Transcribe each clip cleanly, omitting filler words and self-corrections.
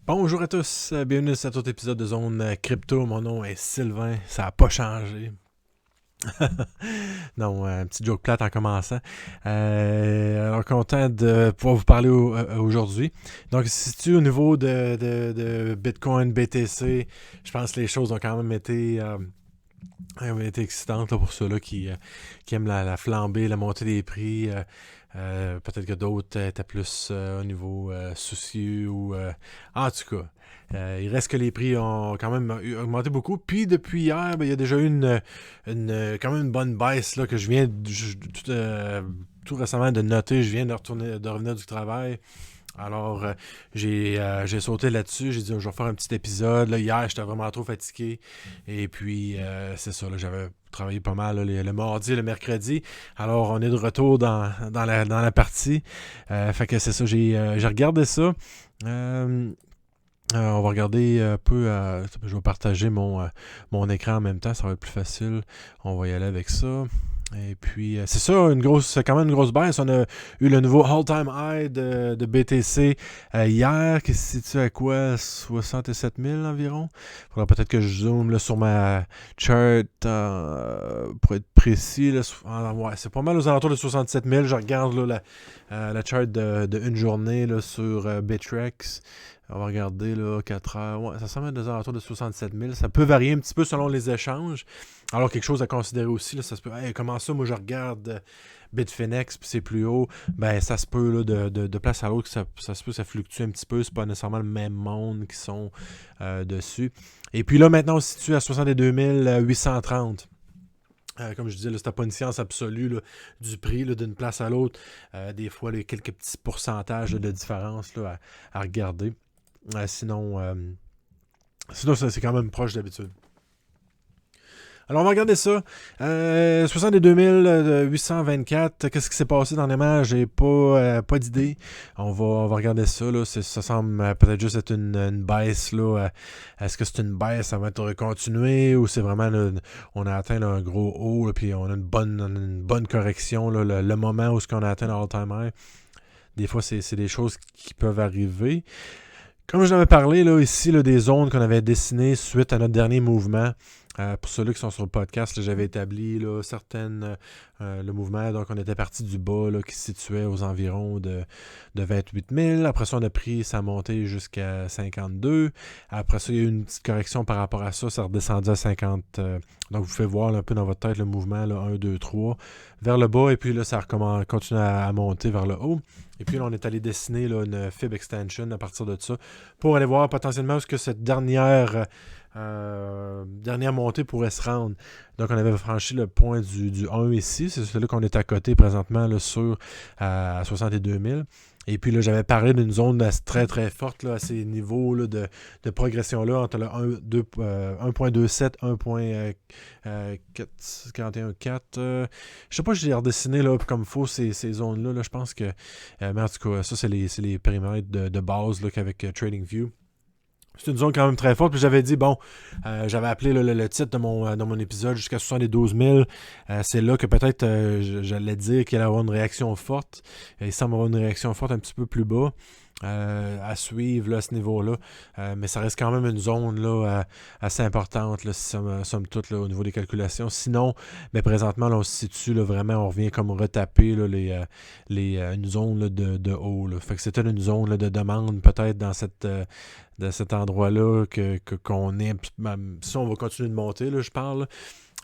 Bonjour à tous, bienvenue à cet autre épisode de Zone Crypto. Mon nom est Sylvain, ça n'a pas changé. Non, un petit joke plate en commençant. Alors, content de pouvoir vous parler aujourd'hui. Donc, si tu au niveau de Bitcoin, BTC, je pense que les choses ont quand même été excitantes là, pour ceux-là qui aiment la flambée, la montée des prix. Peut-être que d'autres étaient plus au niveau soucieux ou en tout cas. Il reste que les prix ont quand même augmenté beaucoup. Puis depuis hier, ben, il y a déjà eu quand même une bonne baisse là, que je viens tout récemment de noter. Je viens de revenir du travail. Alors, j'ai sauté là-dessus. J'ai dit, je vais faire un petit épisode. Là, hier, j'étais vraiment trop fatigué. Et puis, c'est ça, là, j'avais travaillé pas mal là, le mardi et le mercredi. Alors, on est de retour dans la partie. Fait que c'est ça, j'ai regardé ça. Euh, on va regarder un peu. Je vais partager mon écran en même temps. Ça va être plus facile. On va y aller avec ça. Et puis, c'est ça, c'est quand même une grosse baisse. On a eu le nouveau all-time high de BTC hier, qui se situe à quoi 67 000 environ. Il faudra peut-être que je zoome là, sur ma chart pour être précis. Là, ouais, c'est pas mal aux alentours de 67 000. Je regarde là, la chart de une journée là, sur Bittrex. On va regarder là, 4 heures. Ouais, ça semble être des alentours de 67 000. Ça peut varier un petit peu selon les échanges. Alors, quelque chose à considérer aussi, là, ça se peut. Hey, comment ça, moi je regarde Bitfinex, puis c'est plus haut. Ben, ça se peut là, de place à l'autre, ça se peut, ça fluctue un petit peu. C'est pas nécessairement le même monde qui sont dessus. Et puis là, maintenant, on se situe à 62 830. Comme je disais, c'était pas une science absolue là, du prix là, d'une place à l'autre. Des fois, il y a quelques petits pourcentages là, de différence là, à regarder. Sinon, c'est quand même proche d'habitude. Alors, on va regarder ça. 62 824. Qu'est-ce qui s'est passé dernièrement? J'ai pas d'idée. On va regarder ça. Là. Ça semble peut-être juste être une baisse. Là. Est-ce que c'est une baisse? Ça va être continué ou c'est vraiment là, on a atteint là, un gros haut puis on a une bonne correction. Là, le moment où on a atteint le all-time high. Des fois, c'est des choses qui peuvent arriver. Comme je l'avais parlé là, ici, là, des zones qu'on avait dessinées suite à notre dernier mouvement, pour ceux-là qui sont sur le podcast, là, j'avais établi là, le mouvement. Donc, on était parti du bas là, qui se situait aux environs de 28 000. Après ça, on a pris sa montée jusqu'à 52. Après ça, il y a eu une petite correction par rapport à ça. Ça redescendu à 50. Donc, vous faites voir là, un peu dans votre tête le mouvement là, 1, 2, 3 vers le bas. Et puis là, ça continue à monter vers le haut. Et puis là, on est allé dessiner là, une fib extension à partir de ça pour aller voir potentiellement où est-ce que cette dernière montée pourrait se rendre. Donc, on avait franchi le point du 1 ici. C'est celui qu'on est à côté présentement là, à 62 000. Et puis là, j'avais parlé d'une zone très très forte là, à ces niveaux là, de progression-là entre le 1.27 1.41.4. Je sais pas si j'ai redessiné là, comme il faut ces zones-là. Là, je pense que. Mais en tout cas, ça, c'est les périmètres de base là, qu'avec TradingView. C'est une zone quand même très forte. Puis j'avais dit, bon, j'avais appelé le titre de mon épisode jusqu'à 72 000. C'est là que peut-être j'allais dire qu'il allait avoir une réaction forte. Il semble avoir une réaction forte un petit peu plus bas. À suivre là, à ce niveau-là. Mais ça reste quand même une zone là, assez importante, là, somme toute, là, au niveau des calculations. Sinon, mais présentement, là, on se situe là, vraiment, on revient comme retaper là, une zone là, de haut. Là. Fait que c'était une zone là, de demande, peut-être dans cet endroit-là qu'on est. Si on va continuer de monter, là, je parle. Là.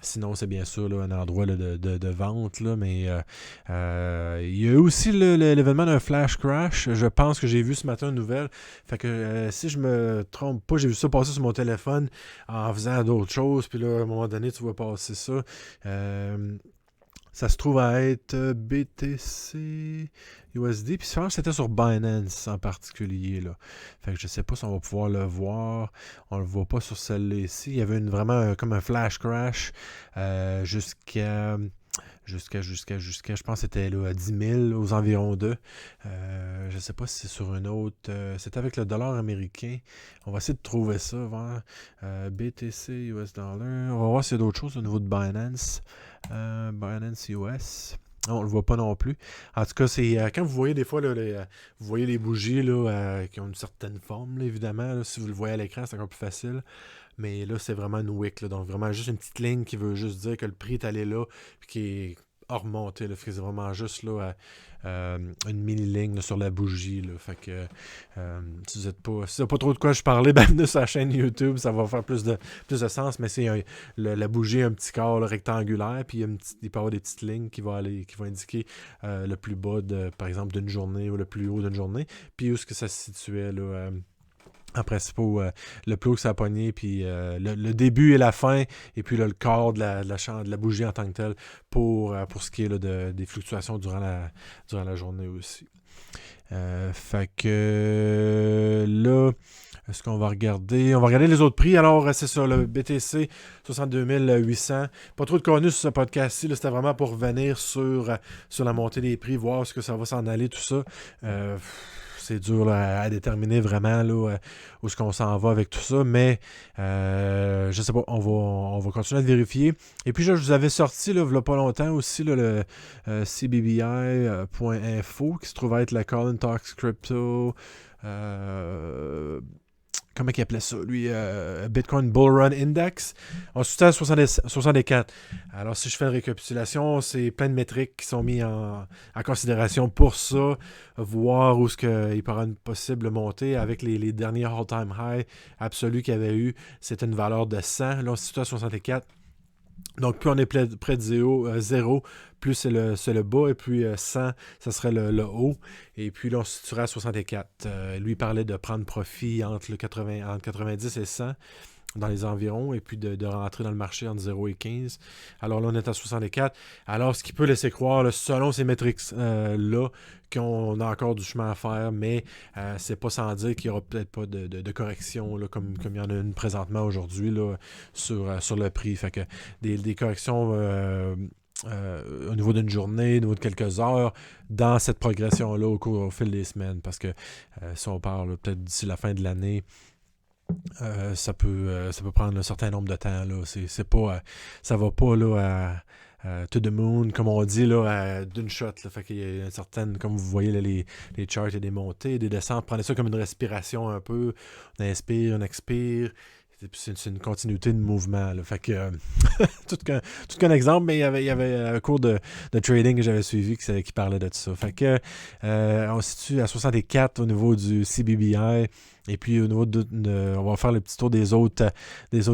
Sinon, c'est bien sûr là, un endroit là, de vente, là, mais il y a eu aussi l'événement d'un flash crash. Je pense que j'ai vu ce matin une nouvelle. Fait que si je me trompe pas, j'ai vu ça passer sur mon téléphone en faisant d'autres choses. Puis là, à un moment donné, tu vois passer ça. Ça se trouve à être BTC USD. Puis je pense que c'était sur Binance en particulier. Là. Fait que je sais pas si on va pouvoir le voir. On le voit pas sur celle-là ici. Il y avait vraiment comme un flash crash je pense que c'était là, à 10 000 aux environs d'eux. Je ne sais pas si c'est sur une autre. C'était avec le dollar américain. On va essayer de trouver ça. BTC, US dollar. On va voir s'il y a d'autres choses au niveau de Binance. Binance US. On le voit pas non plus. En tout cas, c'est quand vous voyez des fois, là, vous voyez les bougies là, qui ont une certaine forme, là, évidemment. Là, si vous le voyez à l'écran, c'est encore plus facile. Mais là, c'est vraiment une wick. Là, donc, vraiment juste une petite ligne qui veut juste dire que le prix est allé là, puis qui est hors montée. Là, fait que c'est vraiment juste là, une mini-ligne là, sur la bougie. Là, fait que si vous n'êtes pas, si vous n'avez pas trop de quoi je parlais, ben venez sur la chaîne YouTube, ça va faire plus de sens. Mais c'est la bougie a un petit corps là, rectangulaire, puis il peut y avoir des petites lignes qui vont indiquer le plus bas, par exemple, d'une journée ou le plus haut d'une journée. Puis où est-ce que ça se situait là, en principaux, le plus haut que ça a pogné, puis le début et la fin, et puis là, le corps de la bougie en tant que tel, pour ce qui est là, des fluctuations durant la journée aussi. Fait que là, est-ce qu'on va regarder? On va regarder les autres prix. Alors, c'est ça, le BTC 62 800. Pas trop de contenu sur ce podcast-ci. Là, c'était vraiment pour revenir sur la montée des prix, voir ce que ça va s'en aller, tout ça. C'est dur là, à déterminer vraiment là, où est-ce qu'on s'en va avec tout ça, mais je sais pas, on va continuer à le vérifier. Et puis je vous avais sorti là, il n'y a pas longtemps aussi là, le CBBI.info qui se trouve être la Colin Talks Crypto. Comment il appelait ça, lui, Bitcoin Bull Run Index, en soutient à 64. Alors, si je fais une récapitulation, c'est plein de métriques qui sont mis en considération pour ça, voir où est-ce qu'il peut y avoir une possible montée avec les derniers all-time high absolus qu'il y avait eu. C'était une valeur de 100. Là, on se situe à 64. Donc, plus on est près de 0, plus c'est le bas, et puis 100, ça serait le haut. Et puis là, on se situerait à 64. Lui, il parlait de prendre profit entre 90 et 100 dans les environs, et puis de rentrer dans le marché entre 0 et 15. Alors là, on est à 64. Alors, ce qui peut laisser croire, là, selon ces métriques-là, qu'on a encore du chemin à faire, mais c'est pas sans dire qu'il n'y aura peut-être pas de correction, là, comme il y en a une présentement aujourd'hui là, sur le prix. Fait que des corrections au niveau d'une journée, au niveau de quelques heures, dans cette progression-là au fil des semaines. Parce que si on parle peut-être d'ici la fin de l'année, ça peut prendre un certain nombre de temps. Là. C'est pas, ça va pas là, to the moon, comme on dit, là, d'une shot. Là. Fait qu'il y a une certaine, comme vous voyez, là, les charts, il y a des montées, des descentes. Prenez ça comme une respiration un peu. On inspire, on expire. C'est une continuité de mouvement. Là. Fait que, tout qu'un exemple, mais il y avait un cours de trading que j'avais suivi qui parlait de tout ça. Fait que, on se situe à 64 au niveau du CBBI. Et puis au niveau on va faire le petit tour des autres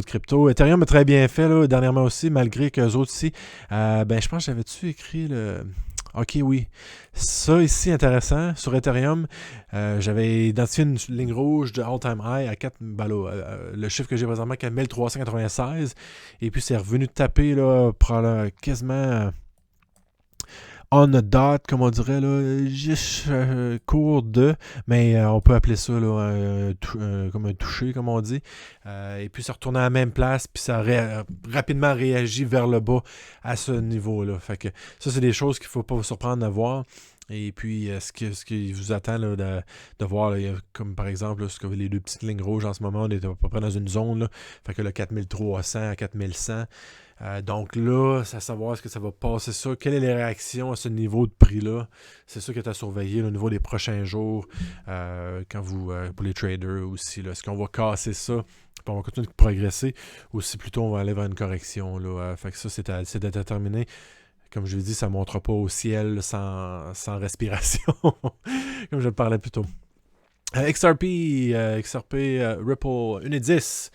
cryptos. Ethereum a très bien fait là, dernièrement aussi, malgré qu'eux autres aussi. Je pense que j'avais-tu écrit le. OK, oui. Ça ici, intéressant, sur Ethereum, j'avais identifié une ligne rouge de all-time high à 4, le chiffre que j'ai présentement, 4396. Et puis c'est revenu taper là, quasiment on the dot, comme on dirait, là, juste court de, mais on peut appeler ça là, comme un toucher, comme on dit. Et puis ça retourne à la même place, puis ça a rapidement réagi vers le bas à ce niveau-là. Fait que ça, c'est des choses qu'il ne faut pas vous surprendre à voir. Et puis, ce qui vous attend là, de voir, là, comme par exemple, là, les deux petites lignes rouges en ce moment, on est à peu près dans une zone. Là, fait que le 4300 à 4100. Donc là, c'est à savoir est-ce que ça va passer ça. Quelles sont les réactions à ce niveau de prix-là? C'est ça qui est à surveiller là, au niveau des prochains jours pour les traders aussi. Là. Est-ce qu'on va casser ça? Puis on va continuer de progresser. Ou si plutôt on va aller vers une correction. Là. Fait que ça, c'est à déterminer. Comme je l'ai dit, ça ne montera pas au ciel sans respiration, comme je le parlais plus tôt. XRP, Ripple, 1,10.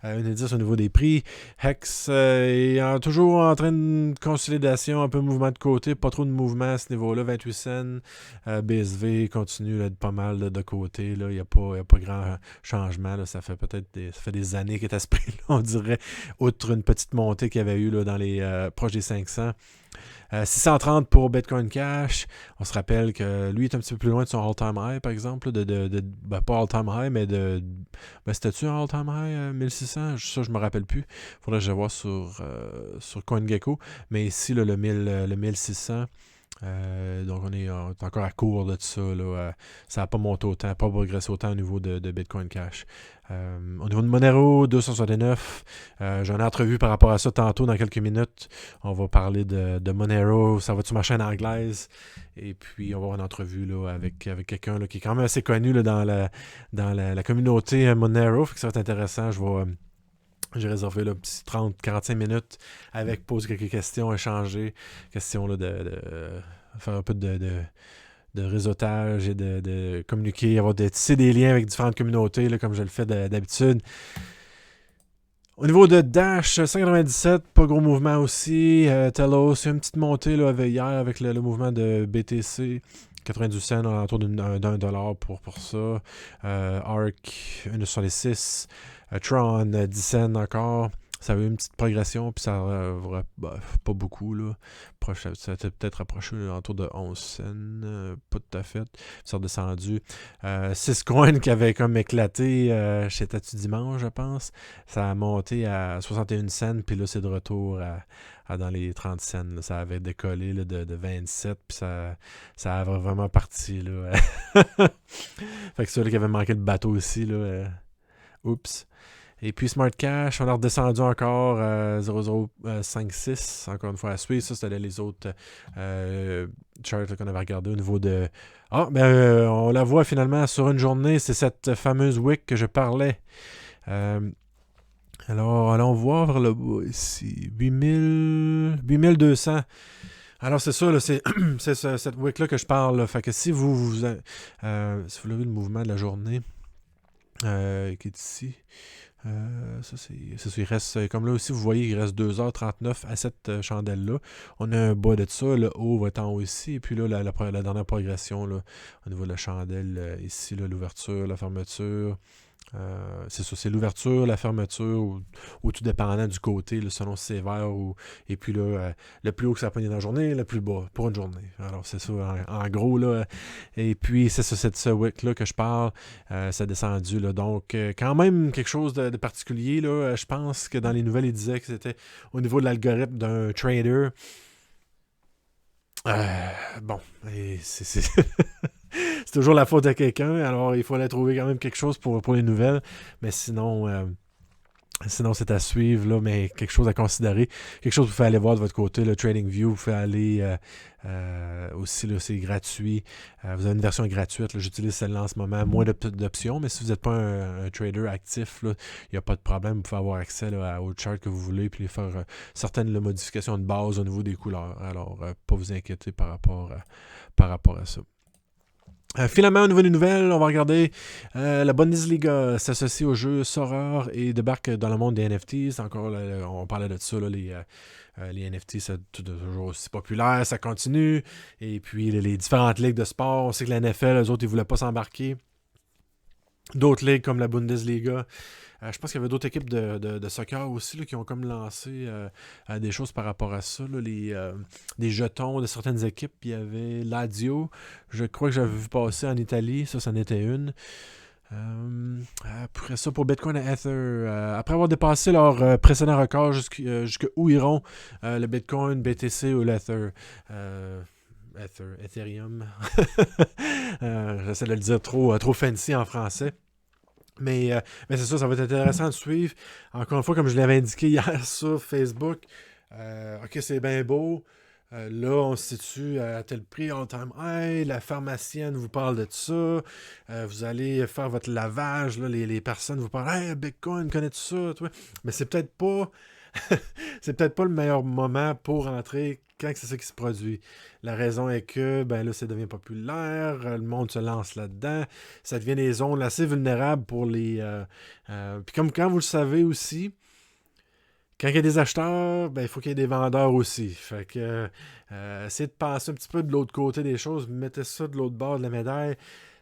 1,10 au niveau des prix. Hex est toujours en train de consolidation, un peu de mouvement de côté, pas trop de mouvement à ce niveau-là, 28 cents. BSV continue d'être pas mal de côté. Il n'y a pas grand changement. Là. Ça fait des années qu'il est à ce prix-là, on dirait, outre une petite montée qu'il y avait eu là, dans les proches des 500. 630 pour Bitcoin Cash. On se rappelle que lui est un petit peu plus loin de son all-time high, par exemple. Pas all-time high, mais c'était-tu un all-time high 1600? Ça, je me rappelle plus. Faudrait que je vois sur CoinGecko. Mais ici, là, le 1600, Donc, on est encore à court de ça. Là, ça n'a pas monté autant, pas progressé autant au niveau de Bitcoin Cash. Au niveau de Monero, 269. J'ai une entrevue par rapport à ça tantôt dans quelques minutes. On va parler de Monero. Ça va sur ma chaîne anglaise. Et puis, on va avoir une entrevue là, avec quelqu'un là, qui est quand même assez connu là, dans la communauté Monero. Fait que ça va être intéressant. J'ai réservé là, un petit 30-45 minutes avec poser quelques questions, échanger. Question là, de faire un peu de réseautage et de communiquer, de tisser des liens avec différentes communautés, là, comme je le fais d'habitude. Au niveau de Dash, 5,97, pas gros mouvement aussi. Telos, il y a une petite montée là, hier avec le mouvement de BTC. 92 cents, autour d'un dollar pour ça. ARC, 1,66. Tron, 10 cents encore. Ça a eu une petite progression, puis ça pas beaucoup, là. Ça a peut-être rapproché autour de 11 cents, pas tout à fait. Ça a redescendu. 6 coins qui avaient comme éclaté chez Tatu Dimanche, je pense. Ça a monté à 61 cents, puis là, c'est de retour à dans les 30 cents. Là. Ça avait décollé là, de 27, puis ça a vraiment parti, là. Fait que ceux qui avaient manqué le bateau aussi, là. Oups. Et puis Smart Cash, on a redescendu encore 0,056, encore une fois à suivre. Ça, c'était les autres charts qu'on avait regardé au niveau de... on la voit finalement sur une journée. C'est cette fameuse wick que je parlais. Alors, allons voir vers le bas ici. 8200. Alors, c'est ça, là, c'est cette wick-là que je parle. Là. Fait que si vous avez le mouvement de la journée qui est ici... ça, il reste, comme là aussi, vous voyez, il reste 2h39 à cette chandelle-là. On a un bas de ça, le haut va être en haut ici, et puis là, la dernière progression, là, au niveau de la chandelle, ici, là, l'ouverture, la fermeture. C'est ça, c'est l'ouverture, la fermeture, ou tout dépendant du côté, là, selon si c'est vert et puis là, le plus haut que ça pogne dans la journée, le plus bas pour une journée. Alors c'est ça, en gros, là. Et puis c'est ça, c'est ce wick-là que je parle, ça a descendu, là. Donc, quand même quelque chose de particulier, là. Je pense que dans les nouvelles, il disait que c'était au niveau de l'algorithme d'un trader. Bon, et c'est c'est toujours la faute à quelqu'un, alors il fallait trouver quand même quelque chose pour les nouvelles, mais sinon c'est à suivre, là, mais quelque chose à considérer, quelque chose que vous pouvez aller voir de votre côté, le TradingView, vous pouvez aller aussi, là, c'est gratuit, vous avez une version gratuite, là, j'utilise celle-là en ce moment, moins d'options, mais si vous n'êtes pas un trader actif, il n'y a pas de problème, vous pouvez avoir accès là, aux charts que vous voulez, puis faire certaines modifications de base au niveau des couleurs, alors pas vous inquiéter par rapport à ça. Finalement, au niveau des nouvelles, on va regarder la Bundesliga s'associe au jeu Sorare et débarque dans le monde des NFTs. Encore, on parlait de ça, là, les NFT, c'est toujours aussi populaire, ça continue. Et puis, les différentes ligues de sport, on sait que la NFL, eux autres, ils ne voulaient pas s'embarquer. D'autres ligues comme la Bundesliga. Je pense qu'il y avait d'autres équipes de soccer aussi là, qui ont comme lancé des choses par rapport à ça. Là, des jetons de certaines équipes. Il y avait Lazio. Je crois que j'avais vu passer en Italie. Ça en était une. Après ça, pour Bitcoin et Ether, après avoir dépassé leur précédent record, jusqu'où iront le Bitcoin, BTC ou l'Ether? Ethereum. J'essaie de le dire trop fancy en français. Mais c'est ça va être intéressant de suivre. Encore une fois, comme je l'avais indiqué hier sur Facebook, ok, c'est bien beau. Là, on se situe à tel prix, on time. Hey, la pharmacienne vous parle de ça. Vous allez faire votre lavage. Là, les personnes vous parlent. Hey, Bitcoin, connais-tu ça? Toi? Mais c'est peut-être pas. c'est peut-être pas le meilleur moment pour entrer quand c'est ça qui se produit. La raison est que ben là, ça devient populaire, le monde se lance là-dedans, ça devient des zones assez vulnérables pour les... puis comme quand vous le savez aussi, quand il y a des acheteurs, ben il faut qu'il y ait des vendeurs aussi. Fait que essayez de passer un petit peu de l'autre côté des choses, mettez ça de l'autre bord de la médaille.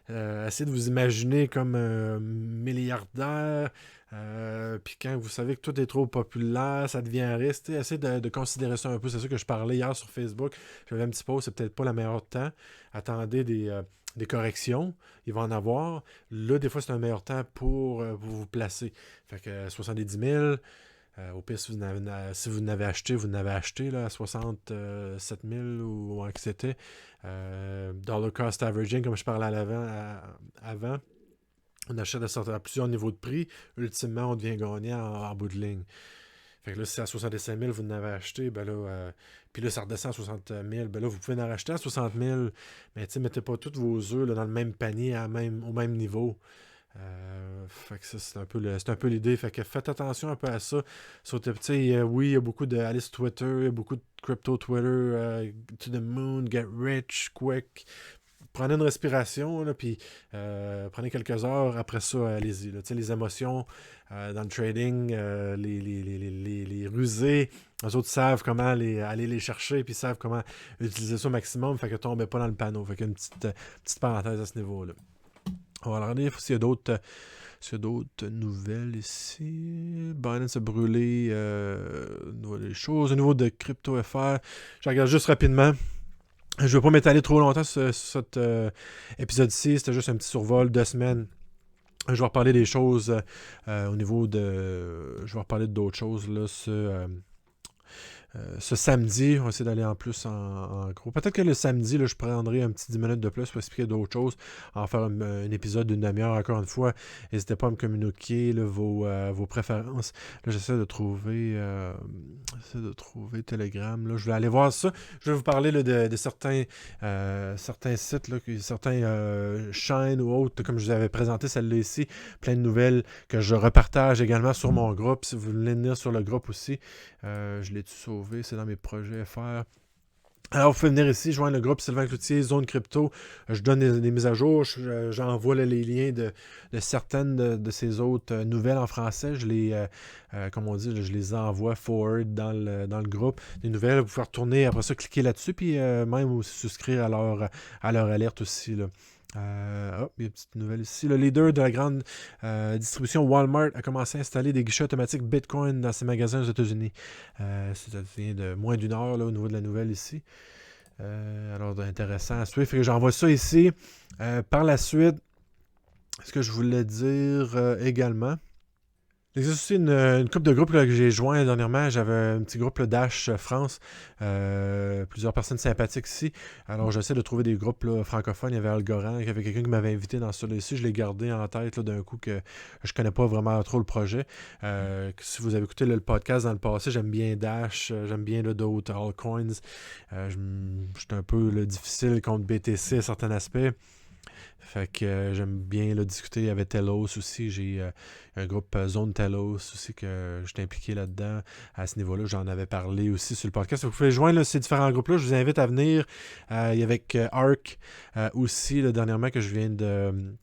Essayez de vous imaginer comme un milliardaire. Puis quand vous savez que tout est trop populaire, ça devient un risque. Essayez de considérer ça un peu. C'est ça que je parlais hier sur Facebook. J'avais un petit pause, c'est peut-être pas le meilleur temps. Attendez des corrections. Il va en avoir. Là, des fois, c'est un meilleur temps pour vous placer. Fait que 70 000. Au pire, si vous n'avez acheté, vous n'avez acheté là, à 67 000 ou que c'était. Dollar cost averaging, comme je parlais avant. On achète à plusieurs niveaux de prix. Ultimement, on devient gagnant en bout de ligne. Fait que là, si c'est à 65 000, vous n'avez acheté, ben là, puis là, ça redescend à 60 000, ben là, vous pouvez en racheter à 60 000, mais tu sais, mettez pas tous vos œufs là, dans le même panier, au même niveau. Fait que ça, c'est un peu l'idée. Fait que faites attention un peu à ça. Oui, il y a beaucoup de Alice Twitter, il y a beaucoup de crypto Twitter, to the moon, get rich, quick. Prenez une respiration, là, puis prenez quelques heures. Après ça, allez-y. Là. Les émotions dans le trading, les rusés, les autres savent comment aller les chercher, puis savent comment utiliser ça au maximum. Fait que tombez pas dans le panneau. Fait qu'une petite parenthèse à ce niveau-là. On va regarder s'il y a d'autres nouvelles ici. Binance a brûlé des choses. Au niveau de CryptoFR, je regarde juste rapidement. Je ne vais pas m'étaler trop longtemps sur cet épisode-ci. C'était juste un petit survol, 2 semaines. Je vais reparler des choses au niveau de... Je vais reparler d'autres choses là, ce samedi. On va essayer d'aller en plus en gros. Peut-être que le samedi, là, je prendrai un petit 10 minutes de plus pour expliquer d'autres choses. En faire un épisode d'une demi-heure. Encore une fois, n'hésitez pas à me communiquer là, vos préférences. Là, j'essaie de trouver Telegram. Là. Je vais aller voir ça. Je vais vous parler là, de certains sites, là, certains chaînes ou autres, comme je vous avais présenté celle-là ici. Plein de nouvelles que je repartage également sur mon groupe. Si vous voulez venir sur le groupe aussi, je l'ai-tu sauvé? C'est dans mes projets à faire. Alors, vous pouvez venir ici, joindre le groupe Sylvain Cloutier, Zone Crypto. Je donne des mises à jour. J'envoie les liens de certaines de ces autres nouvelles en français. Comme on dit, je les envoie forward dans le groupe. Des nouvelles, vous pouvez retourner après ça, cliquer là-dessus, puis même aussi souscrire à leur alerte aussi. Là. Il y a une petite nouvelle ici. Le leader de la grande distribution Walmart a commencé à installer des guichets automatiques Bitcoin dans ses magasins aux États-Unis. Ça vient de moins d'une heure là, au niveau de la nouvelle ici. Alors, intéressant à suivre. Fait que j'envoie ça ici. Par la suite, ce que je voulais dire également, il existe aussi une couple de groupes là, que j'ai joint dernièrement. J'avais un petit groupe là, Dash France. Plusieurs personnes sympathiques ici. Alors, j'essaie de trouver des groupes là, francophones. Il y avait Algorand, il y avait quelqu'un qui m'avait invité dans celui ci. Je l'ai gardé en tête là, d'un coup que je connais pas vraiment trop le projet. Si vous avez écouté là, le podcast dans le passé, j'aime bien Dash. J'aime bien là, d'autres altcoins. J'étais un peu là, difficile contre BTC à certains aspects. Fait que j'aime bien là, discuter avec Telos aussi. J'ai un groupe Zone Telos aussi que j'étais impliqué là-dedans. À ce niveau-là, j'en avais parlé aussi sur le podcast. Vous pouvez joindre là, ces différents groupes-là. Je vous invite à venir. Il y a avec Arc aussi, là, dernièrement, que je viens de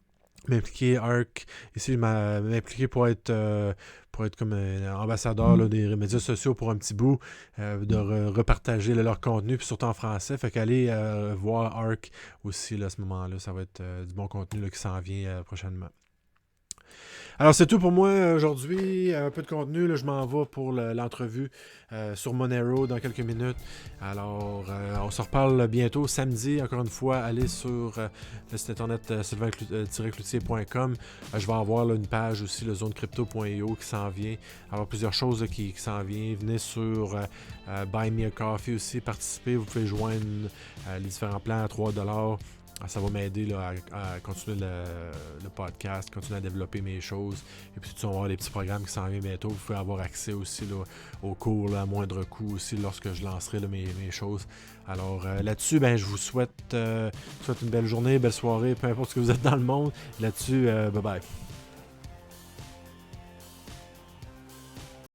m'impliquer. Arc, ici, je m'impliquer pour être comme un ambassadeur là, des médias sociaux pour un petit bout, de repartager là, leur contenu, puis surtout en français. Fait qu'allez voir Arc aussi là, à ce moment-là. Ça va être du bon contenu là, qui s'en vient prochainement. Alors, c'est tout pour moi aujourd'hui. Un peu de contenu. Là, je m'en vais pour l'entrevue sur Monero dans quelques minutes. Alors, on se reparle bientôt samedi. Encore une fois, allez sur le site internet sylvain-cloutier.com. Je vais avoir là, une page aussi, le zonecrypto.io qui s'en vient. Alors, plusieurs choses là, qui s'en viennent. Venez sur Buy Me a Coffee aussi, participer. Vous pouvez joindre les différents plans à $3. Ça va m'aider là, à continuer le podcast, continuer à développer mes choses. Et puis, on va avoir des petits programmes qui s'en viennent bientôt. Vous pouvez avoir accès aussi là, aux cours là, à moindre coût aussi lorsque je lancerai là, mes choses. Alors là-dessus, je vous souhaite une belle journée, belle soirée, peu importe ce que vous êtes dans le monde. Là-dessus, bye bye.